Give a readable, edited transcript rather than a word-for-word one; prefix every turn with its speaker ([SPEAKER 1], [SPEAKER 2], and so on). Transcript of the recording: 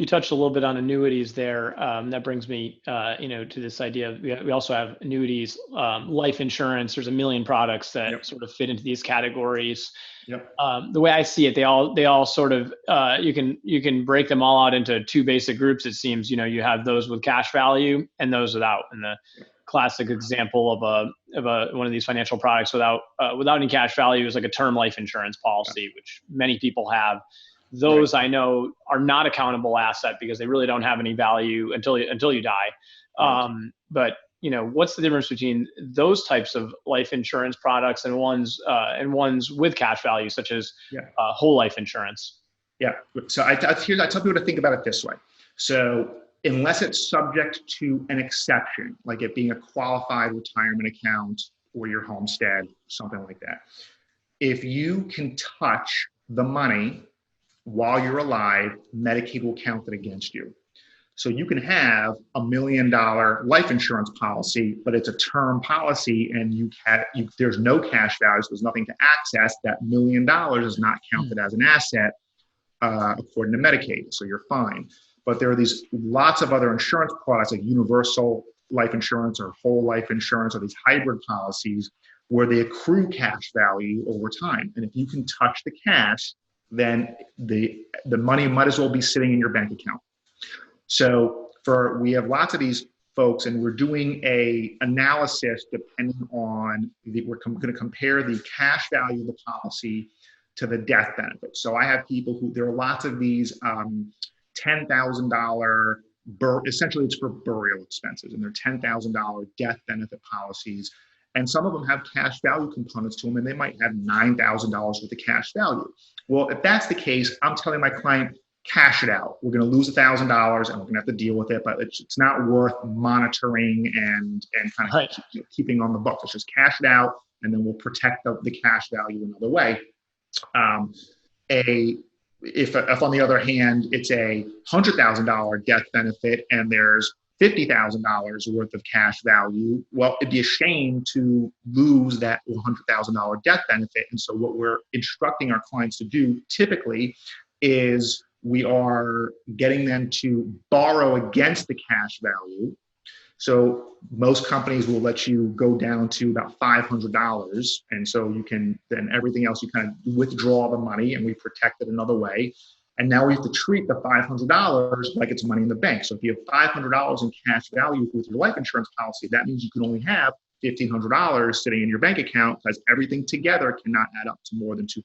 [SPEAKER 1] you touched a little bit on annuities there. That brings me, to this idea. We also have annuities, life insurance. There's a million products that
[SPEAKER 2] Yep.
[SPEAKER 1] sort of fit into these categories.
[SPEAKER 2] Yep.
[SPEAKER 1] The way I see it, they all sort of, you can break them all out into two basic groups. It seems, you have those with cash value and those without. And the classic example of one of these financial products without any cash value is like a term life insurance policy, which many people have. Those I know are not a countable asset because they really don't have any value until you die. But what's the difference between those types of life insurance products and ones with cash value, such as whole life insurance?
[SPEAKER 2] Yeah. So I tell people to think about it this way. So unless it's subject to an exception, like it being a qualified retirement account or your homestead, something like that, if you can touch the money while you're alive, Medicaid will count it against you. So you can have $1 million life insurance policy, but it's a term policy and there's no cash value, so there's nothing to access. That $1 million is not counted as an asset according to Medicaid, so you're fine. But there are these lots of other insurance products like universal life insurance or whole life insurance or these hybrid policies where they accrue cash value over time. And if you can touch the cash, then the money might as well be sitting in your bank account. So we have lots of these folks, and we're doing a analysis depending on we're going to compare the cash value of the policy to the death benefit. So I have people there are lots of these $10,000 essentially it's for burial expenses, and they're $10,000 death benefit policies. And some of them have cash value components to them, and they might have $9,000 worth of cash value. Well, if that's the case, I'm telling my client, cash it out. We're going to lose $1,000 and we're going to have to deal with it, but it's not worth monitoring and kind of keeping on the books. Let's just cash it out, and then we'll protect the cash value another way. If on the other hand, it's a $100,000 death benefit and there's $50,000 worth of cash value, well, it'd be a shame to lose that $100,000 death benefit. And so what we're instructing our clients to do typically is we are getting them to borrow against the cash value. So most companies will let you go down to about $500. And so you can, then everything else, you kind of withdraw the money and we protect it another way. And now we have to treat the $500 like it's money in the bank. So if you have $500 in cash value with your life insurance policy, that means you can only have $1,500 sitting in your bank account because everything together cannot add up to more than $2,000.